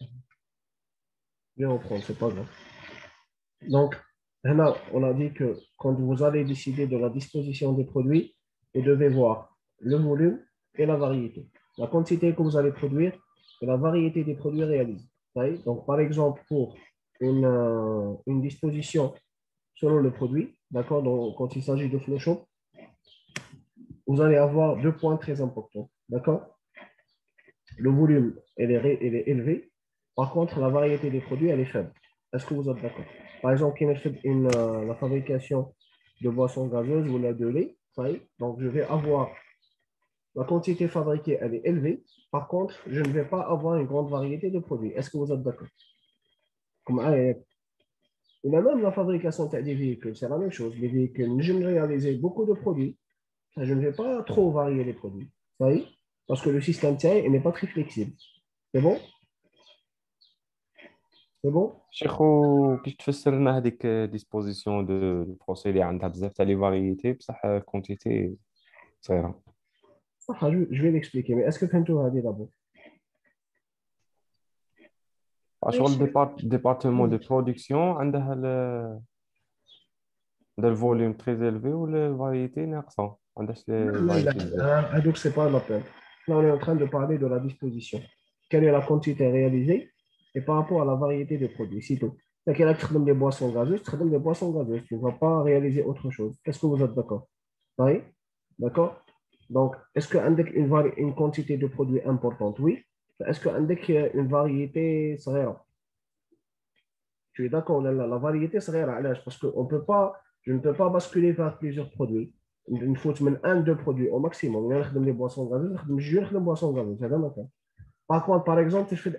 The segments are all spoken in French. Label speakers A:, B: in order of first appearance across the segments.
A: Je vais reprendre, c'est pas grave. Donc, là, on a dit que quand vous allez décider de la disposition des produits, vous devez voir le volume et la variété. La quantité que vous allez produire et la variété des produits réalisés. Donc, par exemple, pour une disposition selon le produit, d'accord, donc quand il s'agit de flow shop, vous allez avoir deux points très importants, d'accord? Le volume, il est élevé. Par contre, la variété des produits, elle est faible. Est-ce que vous êtes d'accord? Par exemple, la fabrication de boissons gazeuses ou de lait, donc je vais avoir la quantité fabriquée, elle est élevée. Par contre, je ne vais pas avoir une grande variété de produits. Est-ce que vous êtes d'accord? Comme, et même la fabrication des véhicules, c'est la même chose. Les véhicules, je vais réaliser beaucoup de produits. Je ne vais pas trop varier les produits. Parce que le système il n'est pas très flexible. C'est bon? C'est bon?
B: شيخو كيف تفسر لنا هذيك ديسبوزيسيون دو البروسيدي عندها بزاف تاع لي فاريتي بصح كونتيتي صغيره.
A: صح je vais l'expliquer mais est-ce que فهمتوا هذه d'abord
B: شغل ديبارتمون دو برودكسيون عندها الفوليوم تري élevé والفاريتي ناقصه ما عندهاش
A: لا
B: الفاريتي بزاف.
A: لا donc c'est pas la peine. Là on est en train de parler de la disposition. Quelle est la quantité réalisée et par rapport à la variété des produits, c'est tout. Donc, il y a qui des boissons gazeuses, tu des boissons gazeuses. Tu ne vas pas réaliser autre chose. Est-ce que vous êtes d'accord? Oui? D'accord? Donc, est-ce qu'avec une quantité de produits importante? Oui. Est-ce qu'avec une variété serait tu es d'accord, la variété serait rare parce que je ne peux pas basculer vers plusieurs produits. Il faut mettre un, deux produits au maximum. Il y a des boissons gazeuses, je des boissons gazeuses. Par contre, par exemple, je fais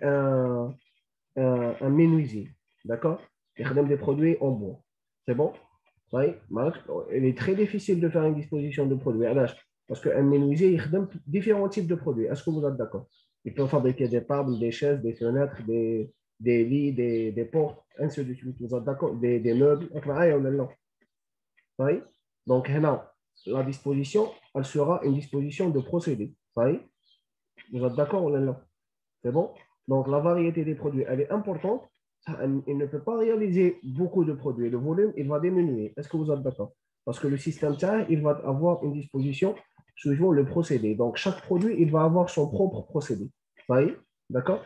A: un menuisier. D'accord? Il y a des produits en bois. C'est bon? Oui. Il est très difficile de faire une disposition de produits. Parce qu'un menuisier, il y a différents types de produits. Est-ce que vous êtes d'accord? Il peut fabriquer des tables, des chaises, des fenêtres, des lits, des portes, ainsi de suite. Vous êtes d'accord? Des meubles. Oui. Donc, là, la disposition, elle sera une disposition de procédé. Oui. Vous êtes d'accord? C'est bon? Donc, la variété des produits, elle est importante. Il ne peut pas réaliser beaucoup de produits. Le volume, il va diminuer. Est-ce que vous êtes d'accord? Parce que le système TIA, il va avoir une disposition suivant le procédé. Donc, chaque produit, il va avoir son propre procédé. Vous voyez? D'accord?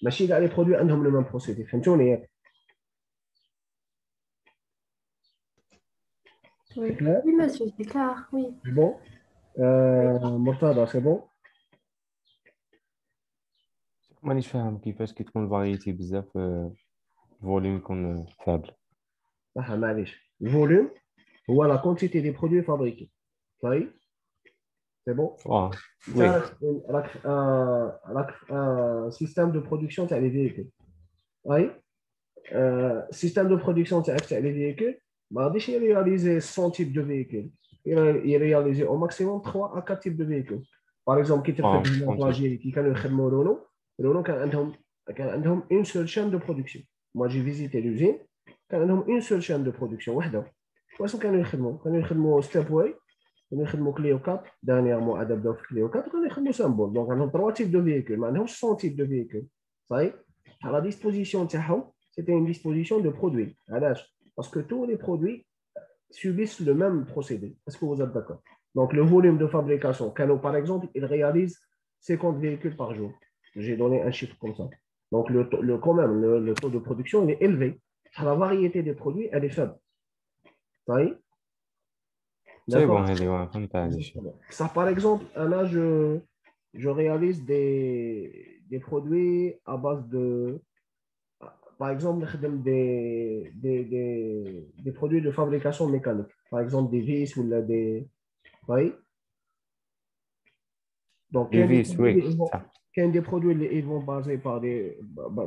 A: Mais si les produits ont le même procédé, c'est
C: Oui,
A: clair?
C: oui, monsieur, c'est clair, oui.
A: C'est bon?
C: Oui.
A: Mortada, c'est bon?
B: مانيش فاهم كيفاش كي تكون الفاريتي بزاف الفوليوم يكون فابل.
A: Ah, معليش. Le volume, ou la quantité des produits fabriqués. Vous voyez? C'est bon?
B: وي.
A: Ça, un système de production, c'est les véhicules. Oui. Système de production, c'est les véhicules. Bah, déjà, il réalisé 100 types de véhicules. Il réalisé au maximum 3 à 4 types de véhicules. Par exemple, qui te fait de l'Algérie, qui a le Renault, Renault a une seule chaîne de production. Moi, j'ai visité l'usine, il y a une seule chaîne de production. Où كانوا يخدموا Stepway, كانوا يخدموا Clio 4, dernièrement adapté Clio 4, كانوا يخدموا Symbol. Donc, on a 3 types de véhicules, maintenant 100 types de véhicules. Ça y est, à la disposition de c'était une disposition de produits. Parce que tous les produits subissent le même procédé. Est-ce que vous êtes d'accord? Donc, le volume de fabrication, Canon, par exemple, il réalise 50 véhicules par jour. J'ai donné un chiffre comme ça. Donc, quand même, le taux de production il est élevé. La variété des produits, elle est faible. Ça y est?
B: سي
A: D'accord?
B: بون هذه فهمت هذا الشيء.
A: Ça, par exemple, là, je réalise des produits à base de, par exemple, des produits de fabrication mécanique. Par exemple, des vis ou des. Oui. Donc,
B: لي فيس وي صح.
A: des produits, ils vont baser par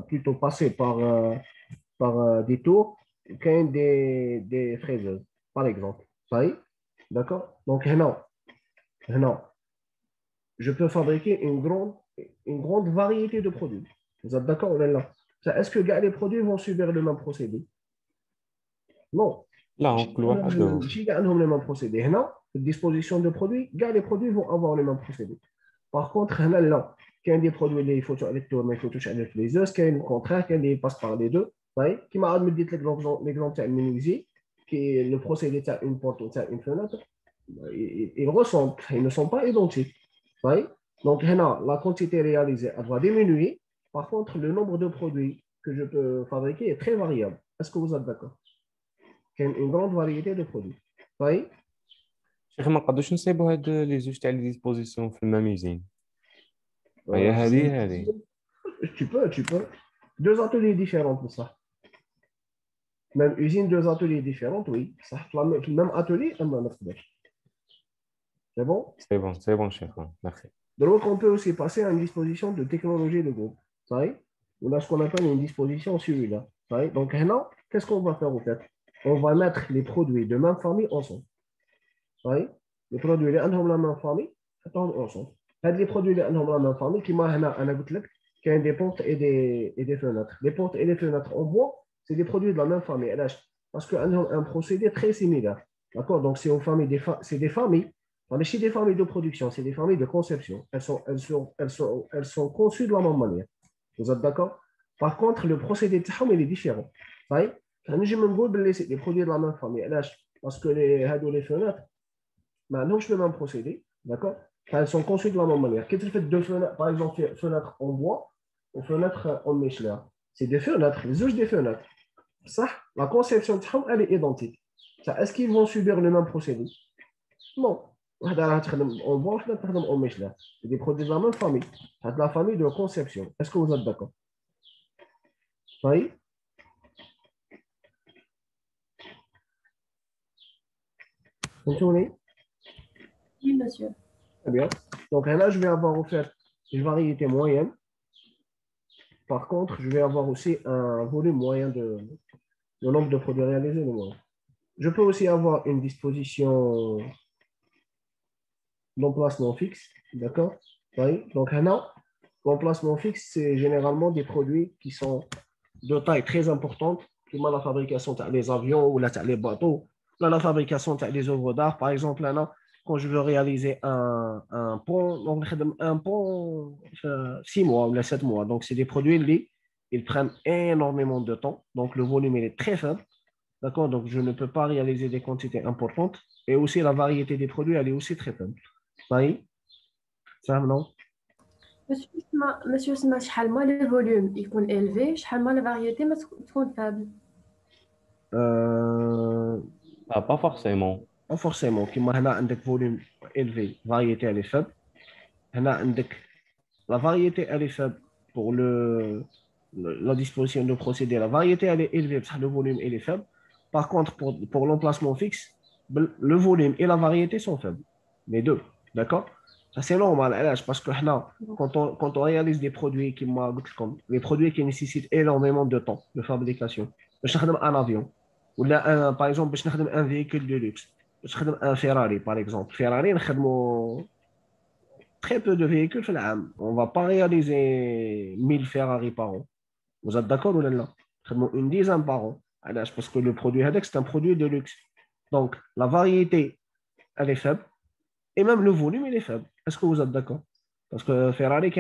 A: plutôt passer par des tours, qu'un des fraiseuses, par exemple. Oui. D'accord? Donc, non, je peux fabriquer une grande variété de produits. Vous êtes d'accord? Est-ce que les produits vont subir le même procédé? Non.
B: لا كل واحد.
A: Si les mêmes procédés. Non, disposition de produits, les produits vont avoir le même procédé. Par contre, هنا لا كاين des produits اللي يفوتوا على التور ما يفوتوش على الفليزوس كاين الكونترير كاين اللي باس بار لي دو طيب كيما عاد مديت لك ليكزومبل تاع المينيزي كي لو بروسيدي تاع اون بورت وتاع اون فenêtre ils ressemblent ils ne sont pas identiques طيب donc هنا la quantité réalisée elle va diminuer par contre le nombre de produits que je peux fabriquer est très variable est-ce que vous êtes d'accord كاين une grande variété de produits طيب
B: شيخ ما نقدروش نصيبوا هاد لي زوج تاع لي ديسبوزيسيون في الميم يوزين هي هذه
A: tu peux deux ateliers différents pour ça même usine deux ateliers différents oui ça في le même atelier اما ما نقدرش c'est bon
B: c'est bon chef merci.
A: Donc on peut aussi passer à une disposition de technologie de groupe on a ce qu'on appelle une disposition celui-là donc maintenant qu'est-ce qu'on va faire au fait on va mettre les produits de même famille ensemble les produits اللي عندهم la même famille نحطهم ensemble هاد les produits اللي عندهم la même famille كيما هنا انا قلت لك كاين des portes et des fenêtres les portes et les fenêtres en bois c'est des produits de la même famille parce que عندهم un procédé très similaire d'accord donc c'est une famille c'est des familles mais chez des familles de production c'est des familles de conception elles sont conçues de la même manière vous êtes d'accord par contre le procédé il est différent نجي نقول باللي c'est des produits de la même famille parce que les fenêtres ما عندهمش le même procédé d'accord elles sont conçues de la même manière quand tu fais deux fenêtres par exemple fenêtres en bois ou fenêtres en Michelin c'est des fenêtres les زوج des fenêtres صح la conception elle est identique est-ce qu'ils vont subir le même procédé non واحدة راح تخدم en bois واحدة تخدم en Michelin c'est des produits de la même famille c'est de la famille de conception est-ce que vous êtes d'accord طيب فهمتوني
C: Oui, monsieur.
A: Très bien. Donc là, je vais avoir en fait une variété moyenne. Par contre, je vais avoir aussi un volume moyen le nombre de produits réalisés. Je peux aussi avoir une disposition d'emplacement fixe. D'accord oui. Donc là, l'emplacement fixe, c'est généralement des produits qui sont de taille très importante, comme la fabrication des avions ou les bateaux, la fabrication des œuvres d'art. Par exemple, là, quand je veux réaliser un pont, donc un pont 6 mois ou 7 mois. Donc, c'est des produits ils prennent énormément de temps. Donc, le volume il est très faible. D'accord? Donc, je ne peux pas réaliser des quantités importantes. Et aussi, la variété des produits, elle est aussi très faible. Oui? Ça, non?
C: Monsieur Sma, شحال ما le volume يكون élevé, شحال ما la variété ما تكون faible.
B: Pas forcément.
A: Pas forcément. كما هنا عندك volume élevé, variété elle est faible. هنا عندك la variété elle est faible pour la disposition de procédé. La variété elle est élevée parce que le volume il est faible. Par contre, pour l'emplacement fixe, le volume et la variété sont faibles. Les deux. D'accord? Ça c'est normal. Parce que quand on réalise des produits les produits qui nécessitent énormément de temps de fabrication, un avion, ou là, par exemple, un véhicule de luxe, un Ferrari par exemple. Ferrari, très peu de véhicules. On ne va pas réaliser 1000 Ferrari par an. Vous êtes d'accord ou là? Une dizaine par an. Parce que le produit c'est un produit de luxe. Donc, la variété, elle est faible. Et même le volume, il est faible. Est-ce que vous êtes d'accord? Parce que Ferrari,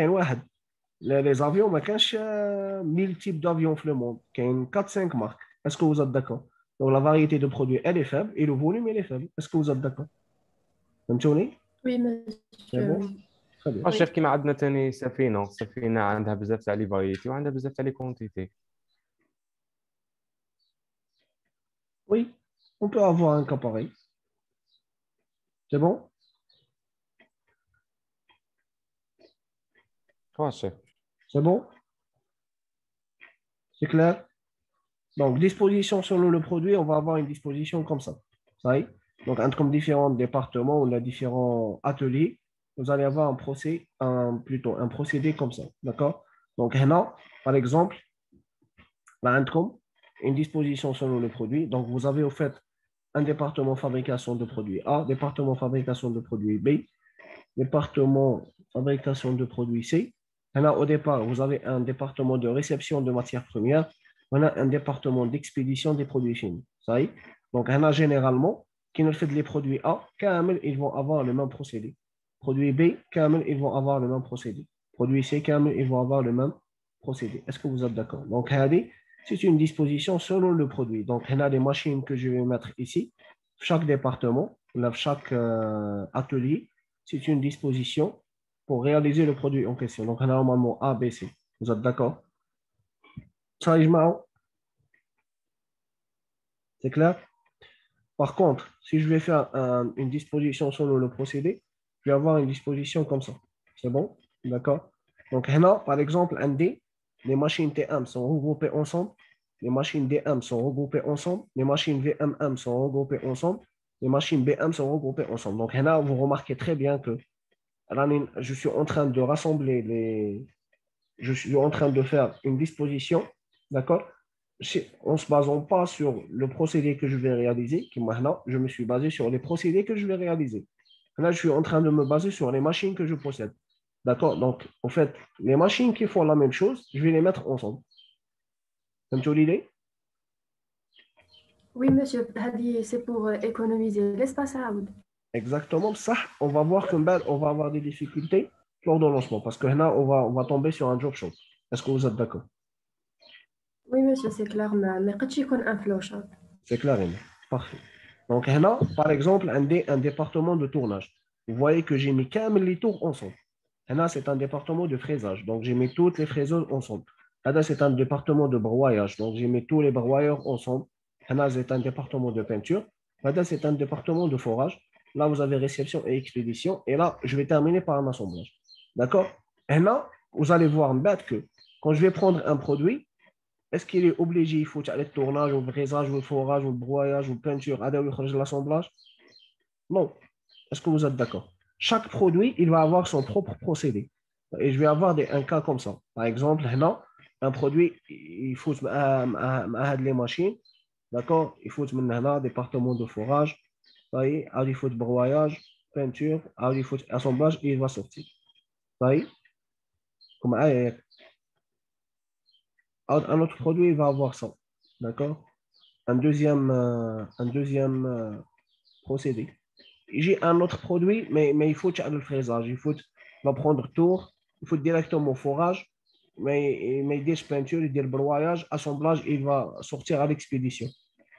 A: les avions, il y a 1000 types d'avions dans le monde. Il y a 4-5 marques. Est-ce que vous êtes d'accord? Donc, la variété de produits, elle est faible et le volume, il est faible. Est-ce que vous êtes d'accord?
C: Oui, monsieur.
A: Bon? Très bien.
B: شيخ كيما عندنا ثاني سفينة عندها بزاف تاع لي فاريتي وعندها بزاف تاع لي كونتيتي.
A: Oui, on peut avoir un cas pareil. C'est bon?
B: chef.
A: C'est bon? C'est clair? Donc, disposition selon le produit, on va avoir une disposition comme ça. Ça y est? Donc, entre différents départements ou différents ateliers, vous allez avoir un procédé comme ça. D'accord? Donc, là, par exemple, une disposition selon le produit. Donc, vous avez au fait un département fabrication de produits A, département fabrication de produits B, département fabrication de produits C. Là, au départ, vous avez un département de réception de matières premières. On a un département d'expédition des produits finis. Ça y est? Donc, généralement, qui ne fait les produits A, ils vont avoir le même procédé. Produit B, Kamel, ils vont avoir le même procédé. Produit C, Kamel, ils vont avoir le même procédé. Est-ce que vous êtes d'accord? Donc, c'est une disposition selon le produit. Donc, il y a des machines que je vais mettre ici. Chaque département, chaque atelier, c'est une disposition pour réaliser le produit en question. Donc, on a normalement A, B, C. Vous êtes d'accord? Ça, c'est clair? Par contre, si je vais faire une disposition selon le procédé, je vais avoir une disposition comme ça. C'est bon? D'accord? Donc, là, par exemple, un D, les machines TM sont regroupées ensemble, les machines DM sont regroupées ensemble, les machines VMM sont regroupées ensemble, les machines BM sont regroupées ensemble. Donc, là, vous remarquez très bien que je suis en train de rassembler je suis en train de faire une disposition, d'accord? En ne se basant pas sur le procédé que je vais réaliser, qui maintenant, je me suis basé sur les procédés que je vais réaliser. Là, je suis en train de me baser sur les machines que je possède. D'accord? Donc, en fait, les machines qui font la même chose, je vais les mettre ensemble. T'as l'idée?
C: Oui, monsieur, c'est pour économiser l'espace à Aoud.
A: Exactement. Ça, on va voir qu'on va avoir des difficultés lors de lancement parce que là, on va tomber sur un job shop. Est-ce que vous êtes d'accord?
C: Oui, monsieur, c'est clair, mais quand tu connais un flowchart.
A: C'est clair, Aimé. Parfait. Donc, là, par exemple, un département de tournage. Vous voyez que j'ai mis quand même les tours ensemble. Là, c'est un département de fraisage. Donc, j'ai mis toutes les fraiseuses ensemble. Là, c'est un département de broyage. Donc, j'ai mis tous les broyeurs ensemble. Là, c'est un département de peinture. Là, c'est un département de forage. Là, vous avez réception et expédition. Et là, je vais terminer par un assemblage. D'accord? Et là, vous allez voir que quand je vais prendre un produit, est-ce qu'il est obligé, il faut aller le tournage, ou le fraisage, ou le forage, ou le broyage, ou la peinture, l'assemblage? Non. Est-ce que vous êtes d'accord? Chaque produit, il va avoir son propre procédé. Et je vais avoir un cas comme ça. Par exemple, là, un produit, il faut les machines. D'accord? Il faut maintenant département de forage. Il faut broyage, peinture, il faut assemblage et il va sortir. Comme un autre produit, il va avoir ça. D'accord? Un deuxième procédé. J'ai un autre produit, mais il faut le fraisage. Il faut va prendre tour, il faut directement au forage, mais il dit peinture, il dit le broyage, assemblage, il va sortir à l'expédition.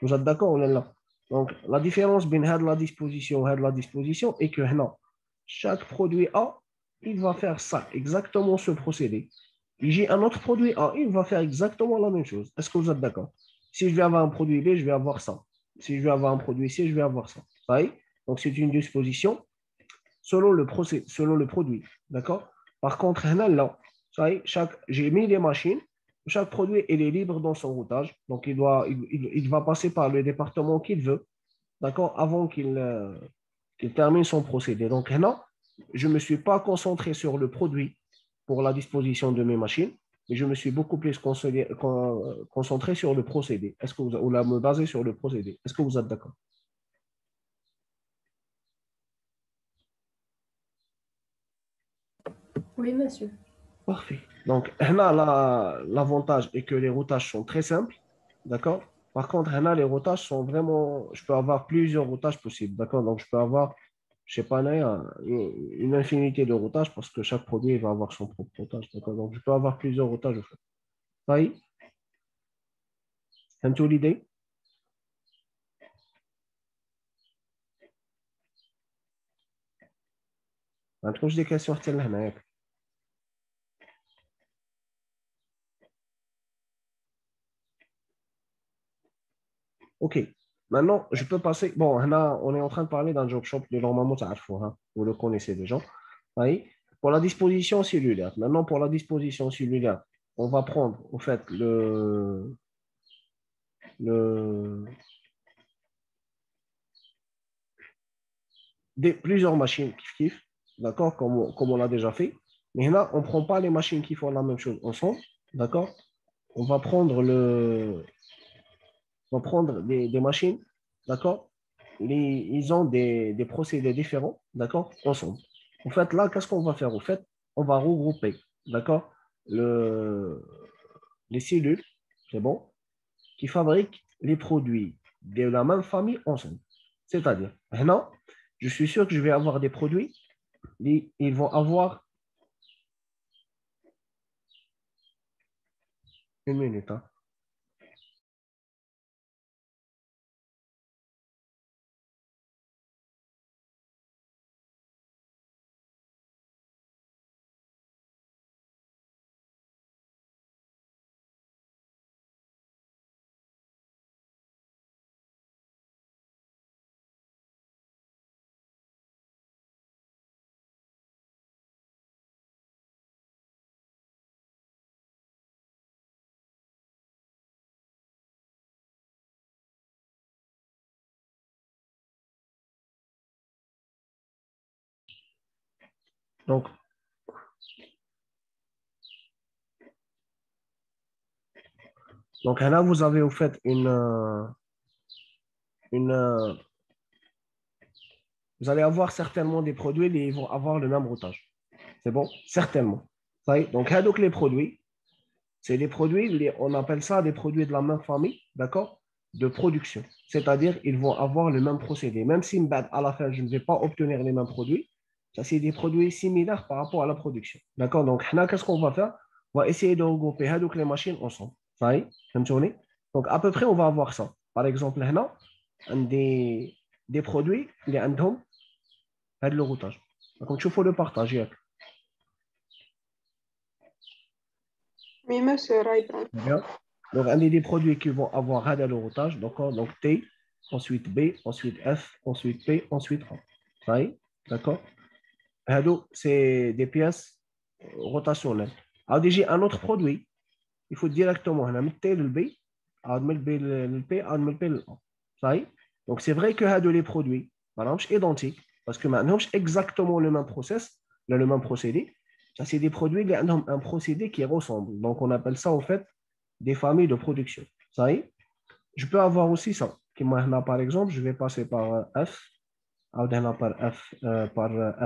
A: Vous êtes d'accord? On est là. Donc, la différence entre la disposition est que non, chaque produit A, il va faire ça, exactement ce procédé. Et j'ai un autre produit A, il va faire exactement la même chose. Est-ce que vous êtes d'accord? Si je vais avoir un produit B, je vais avoir ça. Si je vais avoir un produit C, je vais avoir ça. Ça y est? Donc, c'est une disposition selon le produit. D'accord? Par contre, là, ça y est, j'ai mis les machines. Chaque produit, il est libre dans son routage. Donc, il va passer par le département qu'il veut. D'accord? Avant qu'il termine son procédé. Donc, là, je ne me suis pas concentré sur le produit pour la disposition de mes machines, mais je me suis beaucoup plus concentré sur le procédé. Est-ce que vous me basez sur le procédé? Est-ce que vous êtes d'accord?
C: Oui, monsieur.
A: Parfait. Donc, là, l'avantage est que les routages sont très simples. D'accord? Par contre, là, les routages sont vraiment. Je peux avoir plusieurs routages possibles. D'accord? Donc, je peux avoir, je sais pas, une infinité de routages parce que chaque produit va avoir son propre routage. D'accord? Donc, je peux avoir plusieurs routages. Ça y est? C'est une l'idée? Un truc des questions, c'est là. OK. Maintenant, je peux passer. Bon, là, on est en train de parler d'un job shop de normalement, ça hein. Vous le connaissez déjà. Oui. Pour la disposition cellulaire. Maintenant, pour la disposition cellulaire, on va prendre, en fait, plusieurs machines kiff, d'accord, comme on l'a déjà fait. Mais là, on ne prend pas les machines qui font la même chose ensemble, d'accord? On va prendre des machines, d'accord? Ils ont des procédés différents, d'accord? Ensemble. En fait, là, qu'est-ce qu'on va faire? En fait, on va regrouper, d'accord? Les cellules, c'est bon, qui fabriquent les produits de la même famille ensemble. C'est-à-dire, maintenant, je suis sûr que je vais avoir des produits ils vont avoir une minute. Hein. Donc là, vous avez au fait vous allez avoir certainement des produits qui vont avoir le même routage. C'est bon? Certainement. Ça y est. Donc, les produits, c'est des produits, on appelle ça des produits de la même famille, d'accord? De production. C'est-à-dire, ils vont avoir le même procédé. Même si à la fin, je ne vais pas obtenir les mêmes produits, ça, c'est des produits similaires par rapport à la production. D'accord? Donc, là, qu'est-ce qu'on va faire? On va essayer de regrouper les machines ensemble. Ça y est? Donc, à peu près, on va avoir ça. Par exemple, là, des produits, les عندهم هذا le routage. Donc, il faut le partager.
D: Oui, monsieur Raïdan.
A: Bien. Donc, on a des produits qui vont avoir un le routage. Donc, T, ensuite B, ensuite F, ensuite P, ensuite A. Ça y est? D'accord? C'est des pièces rotationnelles. Alors, déjà, un autre produit, il faut directement mettre le B, le P, le P, le A. Ça y est? Donc, c'est vrai que les produits, par exemple, identiques, parce que maintenant, c'est exactement le même process, le même procédé. Ça, c'est des produits qui ont un procédé qui ressemble. Donc, on appelle ça, en fait, des familles de production. Ça y est? Je peux avoir aussi ça. Par exemple, je vais passer par F, par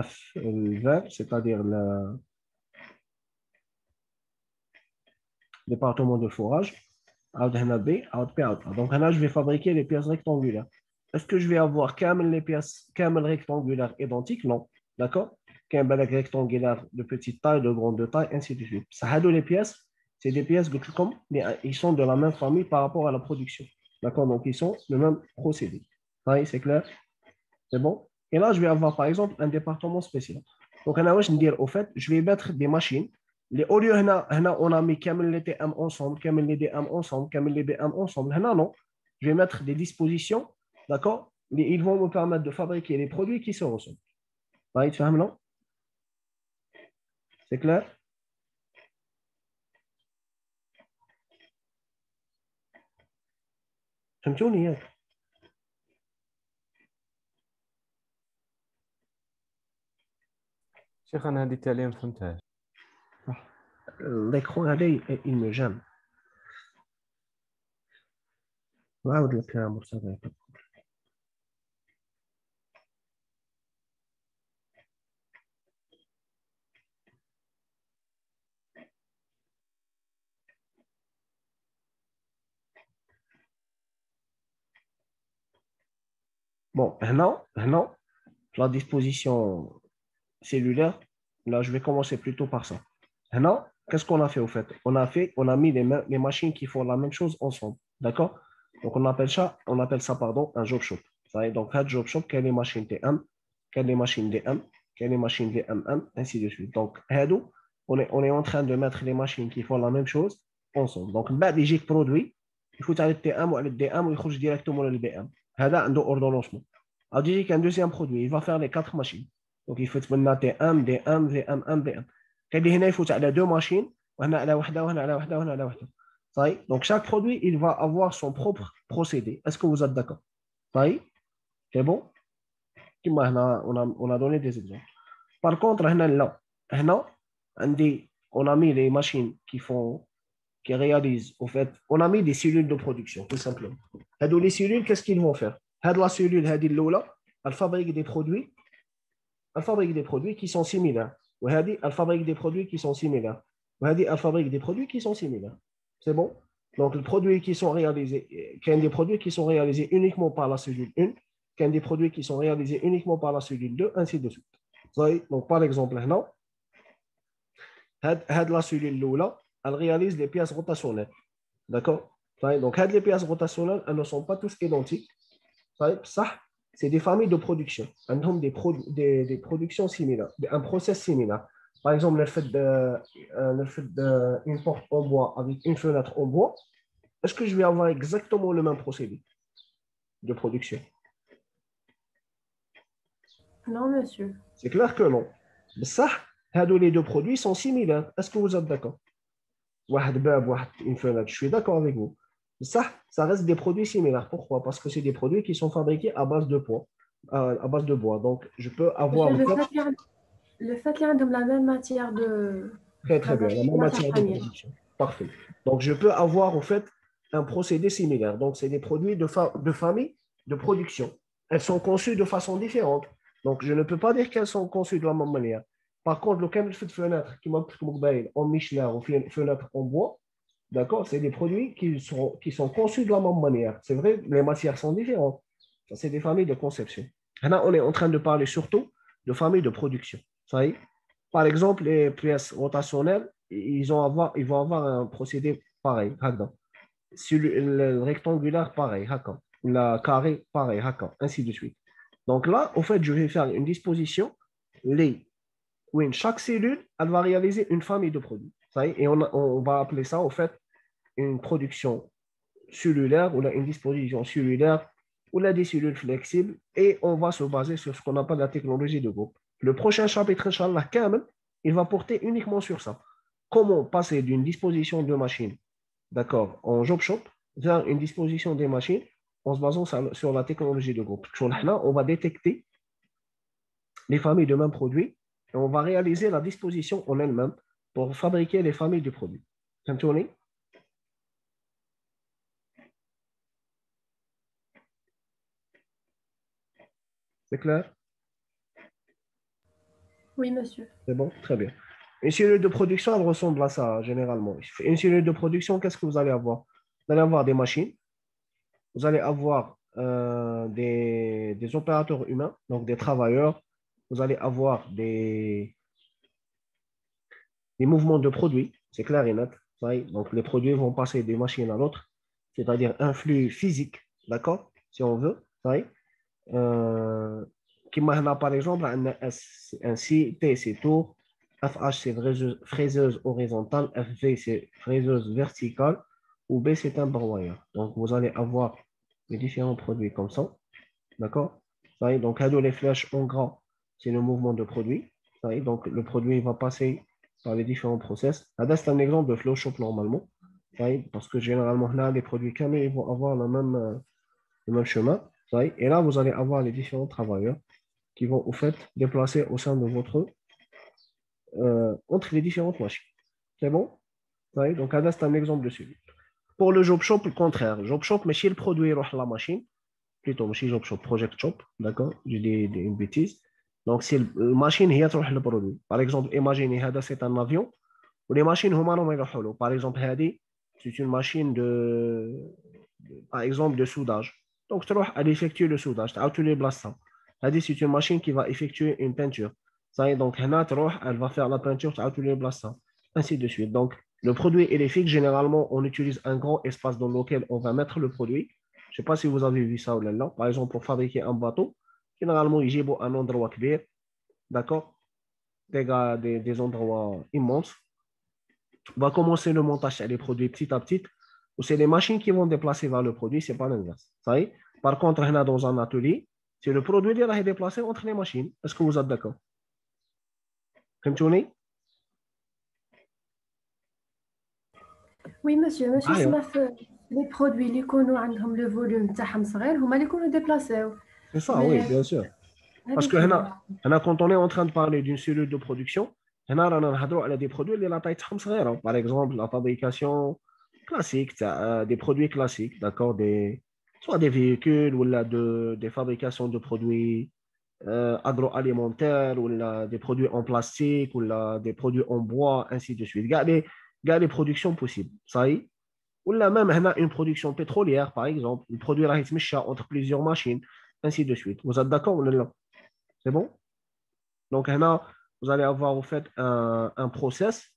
A: F vert, c'est-à-dire le département de forage. B, P, donc là, je vais fabriquer les pièces rectangulaires. Est-ce que je vais avoir les pièces rectangulaires identiques? Non. D'accord? Qu'un rectangulaire de petite taille, de grande taille, ainsi de suite. Ça, les pièces, c'est des pièces comme ils sont de la même famille par rapport à la production. D'accord? Donc, ils sont le même procédé. Oui, c'est clair? C'est bon? Et là, je vais avoir, par exemple, un département spécial. Donc, là, je vais dire, au fait, je vais mettre des machines. Au lieu, on a mis les TM ensemble, les DM ensemble, les BM ensemble. Là, non. Je vais mettre des dispositions, d'accord? Ils vont me permettre de fabriquer les produits qui se ressemblent. Oui, tu fahmes, non? C'est clair? فهمتوني ياك؟
B: شيخ انا هذه التالية ما فهمتهاش.
A: l'écran هذا il me gêne. نعاود لك يا مرتضى. Bon, maintenant, la disposition cellulaire, là, je vais commencer plutôt par ça. Maintenant, qu'est-ce qu'on a fait au fait? On a mis les machines qui font la même chose ensemble. D'accord? Donc, on appelle ça, pardon, un job shop. Ça y est, donc, un job shop, quelle est machine TM, quelle est machine DM, quelle est machine VMM, ainsi de suite. Donc, on est en train de mettre les machines qui font la même chose ensemble. Donc, بعد يجيك produit, il faut aller TM ou le DM ou il faut directement le BM. هذا عنده ordonnancement. Alors, il y a un deuxième produit, il va faire les 4 machines. Donc, il faut تبنى TM, DM, VMM, BM. كان هنا يفوت على 2 machines وهنا على وحده وهنا على وحده وهنا على وحده. طيب. Donc, chaque produit, il va avoir son propre procédé. Est-ce que vous êtes d'accord? طيب. C'est bon? On a donné des exemples. Par contre, là, on a mis les machines qui réalisent, au fait, on a mis des cellules de production, tout simplement. Les cellules, qu'est-ce qu'ils vont faire? La cellule, elle fabrique des produits qui sont similaires. Elle fabrique des produits qui sont similaires. Elle fabrique des produits qui sont similaires. C'est bon? Donc, les produits qui sont réalisés, il y a des produits qui sont réalisés uniquement par la cellule 1, il y a des produits qui sont réalisés uniquement par la cellule 2, ainsi de suite. Donc, par exemple, là, la cellule là, elle réalise les pièces rotationnelles. D'accord? Donc, les pièces rotationnelles, elles ne sont pas tous identiques. Ça, c'est des familles de production. Elles ont des productions similaires, un process similaire. Par exemple, le fait d'une porte en bois avec une fenêtre en bois, est-ce que je vais avoir exactement le même procédé de production?
C: Non, monsieur.
A: C'est clair que non. Mais ça, les deux produits sont similaires. Est-ce que vous êtes d'accord? Une fenêtre, je suis d'accord avec vous. Mais ça reste des produits similaires. Pourquoi? Parce que c'est des produits qui sont fabriqués à base de poids, à base de bois. Donc, je peux avoir
C: Monsieur, le fait qu'ils ont la même matière de
A: très, très bien, la même matière de
C: travail.
A: production. Parfait. Donc, je peux avoir en fait un procédé similaire. Donc, c'est des produits de famille de production. Elles sont conçues de façon différente. Donc, je ne peux pas dire qu'elles sont conçues de la même manière. Par contre, le câble de fenêtre qui m'occupe en Michelin ou fenêtre en bois, d'accord, c'est des produits qui sont conçus de la même manière. C'est vrai, les matières sont différentes. Ça, c'est des familles de conception. Là, on est en train de parler surtout de familles de production. Ça y est. Par exemple, les pièces rotationnelles, ils vont avoir un procédé pareil. Sur le rectangulaire, pareil. Le carré, pareil. Ainsi de suite. Donc là, au fait, je vais faire une disposition. Chaque cellule, elle va réaliser une famille de produits. Ça y est, et on va appeler ça, au fait, une production cellulaire ou une disposition cellulaire ou des cellules flexibles. Et on va se baser sur ce qu'on appelle la technologie de groupe. Le prochain chapitre, Inch'Allah, Kamel, il va porter uniquement sur ça. Comment passer d'une disposition de machine, d'accord, en job shop, vers une disposition des machines en se basant sur la technologie de groupe. Là, on va détecter les familles de mêmes produits et on va réaliser la disposition en elle-même pour fabriquer les familles de produits. Comprenez? C'est clair?
C: Oui, monsieur.
A: C'est bon? Très bien. Une cellule de production, elle ressemble à ça, généralement. Une cellule de production, qu'est-ce que vous allez avoir? Vous allez avoir des machines, vous allez avoir des opérateurs humains, donc des travailleurs, vous allez avoir des mouvements de produits, c'est clair et net. Donc, les produits vont passer d'une machine à l'autre, c'est-à-dire un flux physique, d'accord, si on veut. Qui par exemple, un C, T, c'est tour, FH, c'est fraiseuse horizontale, FV, c'est fraiseuse verticale, ou B, c'est un broyeur. Donc, vous allez avoir les différents produits comme ça, d'accord? Donc, les flèches en gras, c'est le mouvement de produit. Donc, le produit va passer par les différents process. Là, c'est un exemple de flow shop normalement, parce que généralement, là, les produits camés ils vont avoir le même chemin. Et là, vous allez avoir les différents travailleurs qui vont, au fait, déplacer au sein de entre les différentes machines. C'est bon? Donc, là, c'est un exemple de celui. Pour le job shop, le contraire. Job shop, mais si le produit est la machine, plutôt, si job shop, project shop, d'accord? J'ai dit une bêtise. Donc, si la machine est le produit. Par exemple, imaginez, c'est un avion, ou les machines, par exemple, c'est une machine par exemple, de soudage. Donc, elle effectue le soudage. C'est une machine qui va effectuer une peinture. Donc, elle va faire la peinture, ainsi de suite. Donc, le produit est fixe. Généralement, on utilise un grand espace dans lequel on va mettre le produit. Je ne sais pas si vous avez vu ça ou là. Par exemple, pour fabriquer un bateau, généralement, il y a un endroit clair, d'accord? Des endroits immenses. On va commencer le montage des produits petit à petit, ou c'est les machines qui vont déplacer vers le produit, ce n'est pas l'inverse. Par contre, on a dans un atelier, c'est le produit qui est déplacé entre les machines. Est-ce que vous êtes d'accord? فهمتوني؟
C: Oui, monsieur. Monsieur,
A: Ah,
C: سما في les produits اللي يكونوا عندهم le volume تاعهم صغير هما اللي يكونوا déplacés.
A: c'est ça, oui, bien sûr. Parce que quand on est en train de parler d'une cellule de production, on a des produits qui sont par exemple la fabrication classique, des produits classiques, d'accord, soit des véhicules ou des fabrications de produits agroalimentaires ou des produits en plastique ou des produits en bois, ainsi de suite. Il y a des productions possibles. Ça y est. Ou là même une production pétrolière, par exemple, le produit entre plusieurs machines, ainsi de suite. Vous êtes d'accord ou non? C'est bon? Donc, là, vous allez avoir au fait un process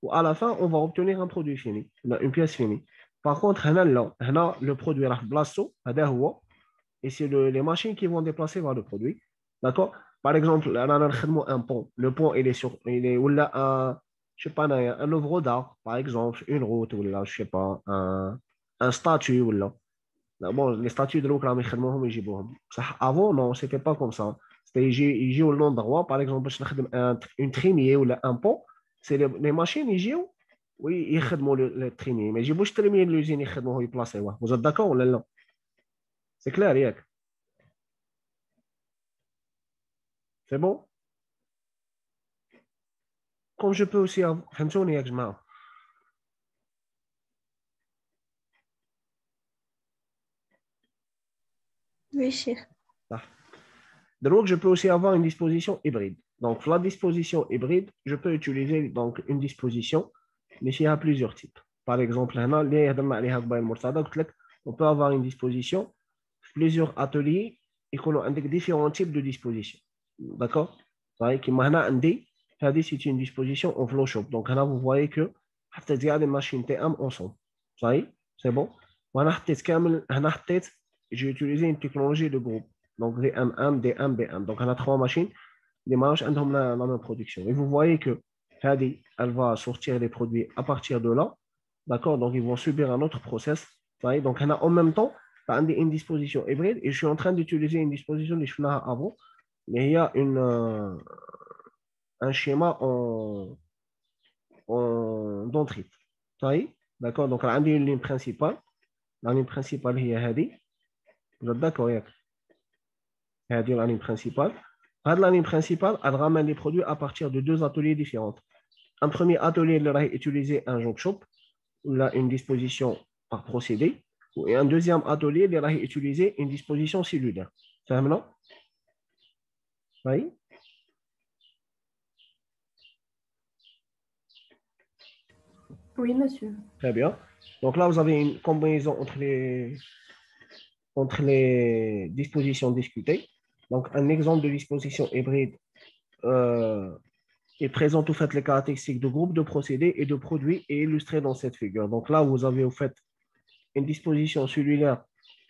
A: où à la fin, on va obtenir un produit fini, une pièce finie. Par contre, là, le produit est blasso, et c'est les machines qui vont déplacer vers le produit. D'accord? Par exemple, là, on a un pont. Le pont, ou là, je sais pas, un œuvre d'art, par exemple, une route, ou là, je sais pas, un statut, ou là. Bon, les statuts de l'eau, avant, non, c'était pas comme ça. C'était, ils jouent au l'endroit, par exemple, une trémier ou un pont, c'est les machines, ils jouent, oui, ils font le trémier. Mais j'ai beau trémier de l'usine, ils font le placer. Vous êtes d'accord ou là? C'est clair, Yak? C'est bon? Comme je peux aussi avoir. فهمتوني يا جماعة؟
D: Oui, cher.
A: Donc, je peux aussi avoir une disposition hybride. Donc, la disposition hybride, je peux utiliser donc une disposition, mais il y a plusieurs types. Par exemple, on peut avoir une disposition, plusieurs ateliers, et qu'on a différents types de dispositions. D'accord? C'est une disposition en flow shop. Donc, là, vous voyez que il y a des machines TM ensemble. C'est bon? J'ai utilisé une technologie de groupe. Donc, VM1, DM, BM. Donc, on a trois machines. Les machines ont la même production. Et vous voyez que Hadi, elle va sortir les produits à partir de là. D'accord? Donc, ils vont subir un autre process. Donc, on a en même temps une disposition hybride. Et je suis en train d'utiliser une disposition que je faisais avant. Mais il y a un schéma en dendrite. D'accord? Donc, on a une ligne principale. La ligne principale, il y a Hadi. Vous êtes d'accord? C'est la ligne principale. La ligne principale, elle ramène les produits à partir de deux ateliers différents. Un premier atelier, il va utiliser un job shop, une disposition par procédé, et un deuxième atelier, il va utiliser une disposition cellulaire. C'est maintenant? Oui.
C: Oui, monsieur.
A: Très bien. Donc là, vous avez une combinaison entre les dispositions discutées. Donc, un exemple de disposition hybride et présente au fait les caractéristiques de groupe de procédés et de produits et illustrées dans cette figure. Donc là, vous avez au fait une disposition cellulaire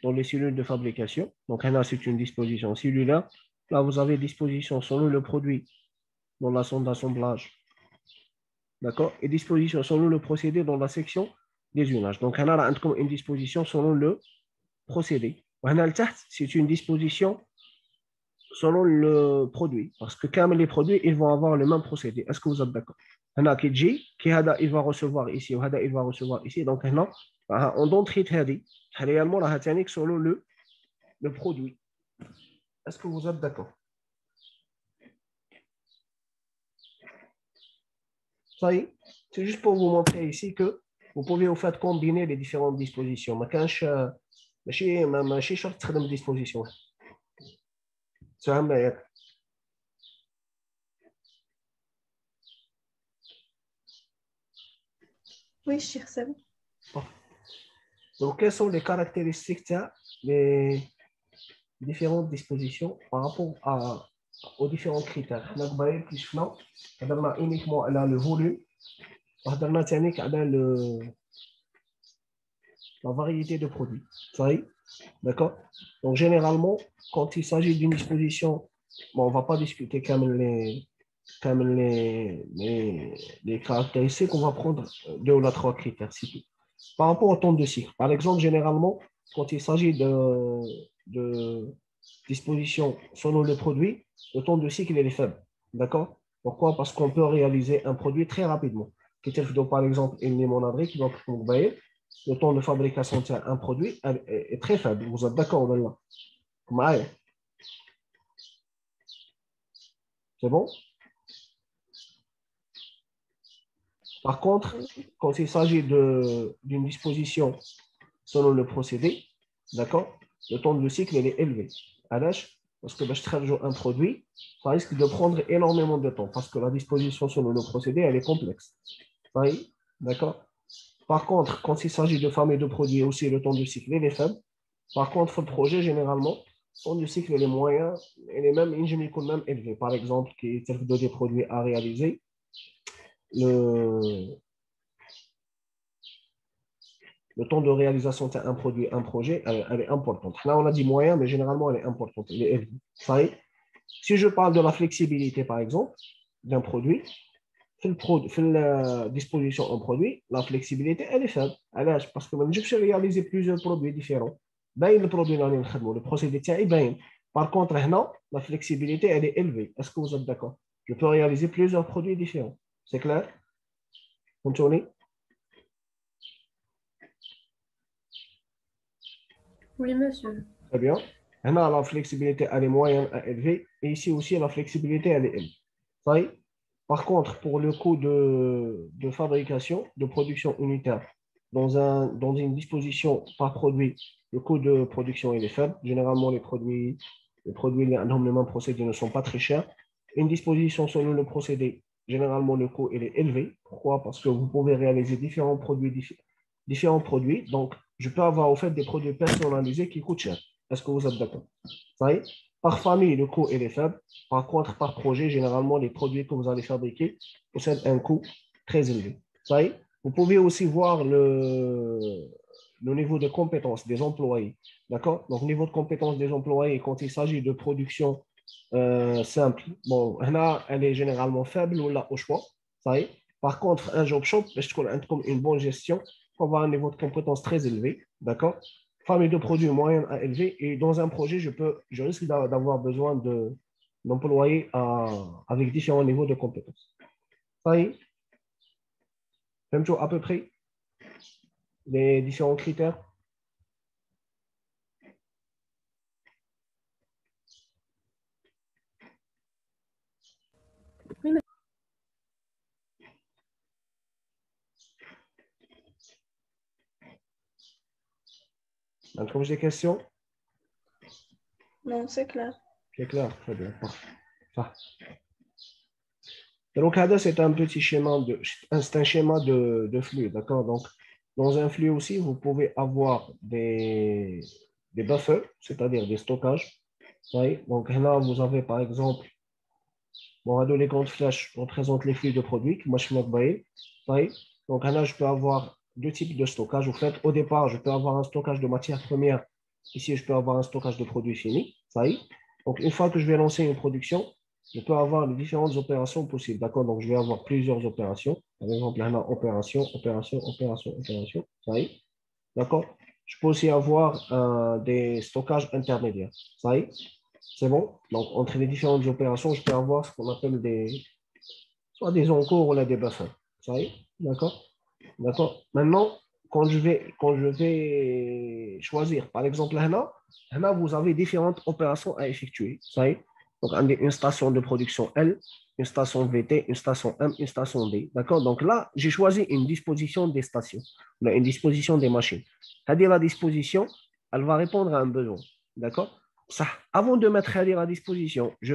A: dans les cellules de fabrication. Donc là, c'est une disposition cellulaire. Là, vous avez disposition selon le produit dans la sonde d'assemblage. D'accord? Et disposition selon le procédé dans la section des usages. Donc là, on a une disposition selon le procédé. C'est une disposition selon le produit. Parce que comme les produits, ils vont avoir le même procédé. Est-ce que vous êtes d'accord? Il va recevoir ici, il va recevoir ici. Donc, on donne traiter réellement la technique selon le produit. Est-ce que vous êtes d'accord? Ça y est, c'est juste pour vous montrer ici que vous pouvez au fait combiner les différentes dispositions. ما كانش ماشي شرط تخدم disposition. فهمنا ياك؟
D: Oui, cher, c'est bon.
A: Donc, quelles sont les caractéristiques des différentes dispositions par rapport aux différents critères? On a uniquement le volume, on a la variété de produits. D'accord? Donc, généralement, quand il s'agit d'une disposition, bon, on ne va pas discuter comme les caractéristiques, on va prendre deux ou trois critères, c'est tout. Par rapport au temps de cycle, par exemple, généralement, quand il s'agit de disposition selon le produit, le temps de cycle est faible. D'accord? Pourquoi? Parce qu'on peut réaliser un produit très rapidement. Par exemple, une limonade qui va être le temps de fabrication d'un produit est très faible. Vous êtes d'accord là? C'est bon? Par contre, quand il s'agit d'une disposition selon le procédé, d'accord, le temps de cycle est élevé. Parce que je traite un produit, ça risque de prendre énormément de temps parce que la disposition selon le procédé, elle est complexe. D'accord? Par contre, quand il s'agit de familles de produits aussi, le temps de cycle est faible. Par contre, le projet, généralement, Temps du cycle, les moyens, et les mêmes ingénieurs quand même élevés. Par exemple, qui est de des produits à réaliser, le temps de réalisation d'un produit, un projet, elle est importante. Là, on a dit moyen, mais généralement, elle est importante. Elle est élevée. Ça y est. Si je parle de la flexibilité, par exemple, d'un produit, la disposition en produit, la flexibilité, elle est faible. Parce que je peux réaliser plusieurs produits différents. Le produit, le procédé, par contre, la flexibilité, elle est élevée. Est-ce que vous êtes d'accord? Je peux réaliser plusieurs produits différents. C'est clair? Anthony?
C: Oui, monsieur.
A: Très bien. Maintenant, la flexibilité, elle est moyenne à élevée. Et ici aussi, la flexibilité, elle est élevée. Ça y est. Par contre, pour le coût de fabrication, de production unitaire, dans une disposition par produit, le coût de production il est faible. Généralement, les produits dans le même procédé ne sont pas très chers. Une disposition selon le procédé, généralement, le coût il est élevé. Pourquoi? Parce que vous pouvez réaliser différents produits. Donc, je peux avoir au fait des produits personnalisés qui coûtent cher. Est-ce que vous êtes d'accord? Ça y est. Par famille, le coût est faible. Par contre, par projet, généralement, les produits que vous allez fabriquer possèdent un coût très élevé. Ça y est. Vous pouvez aussi voir le niveau de compétence des employés. D'accord? Donc, niveau de compétence des employés, quand il s'agit de production simple, bon, là, elle est généralement faible ou là, au choix. Ça y est. Par contre, un job shop, je trouve comme une bonne gestion, pour avoir un niveau de compétence très élevé. D'accord? Famille de produits moyenne à élevé. Et dans un projet, je risque d'avoir besoin d'employés avec différents niveaux de compétences. Ça y est. Même chose à peu près. Les différents critères.
C: Oui, monsieur.
A: Maintenant, j'ai des questions?
D: Non, c'est clair.
A: C'est clair, très bien. Parfait. Ça. Donc, c'est un petit schéma c'est un schéma de flux, d'accord? Donc, dans un flux aussi, vous pouvez avoir des buffers, c'est-à-dire des stockages. Oui. Donc, là, vous avez par exemple, les grandes flèches représentent les flux de produits que moi je fais. Oui. Donc, là, je peux avoir deux types de stockage. En fait, au départ, je peux avoir un stockage de matières premières. Ici, je peux avoir un stockage de produits finis. Ça y est. Donc, une fois que je vais lancer une production, je peux avoir les différentes opérations possibles. D'accord? Donc, je vais avoir plusieurs opérations. Par exemple, là, opération. Ça y est. D'accord? Je peux aussi avoir des stockages intermédiaires. Ça y est. C'est bon? Donc, entre les différentes opérations, je peux avoir ce qu'on appelle soit des encours ou des buffers. Ça y est? D'accord? D'accord? Maintenant, quand je vais choisir, par exemple, là, vous avez différentes opérations à effectuer. Ça y est? Donc, une station de production L, une station VT, une station M, une station D. D'accord? Donc là, j'ai choisi une disposition des stations, une disposition des machines. C'est-à-dire la disposition, elle va répondre à un besoin. D'accord? Ça, avant de mettre à disposition, je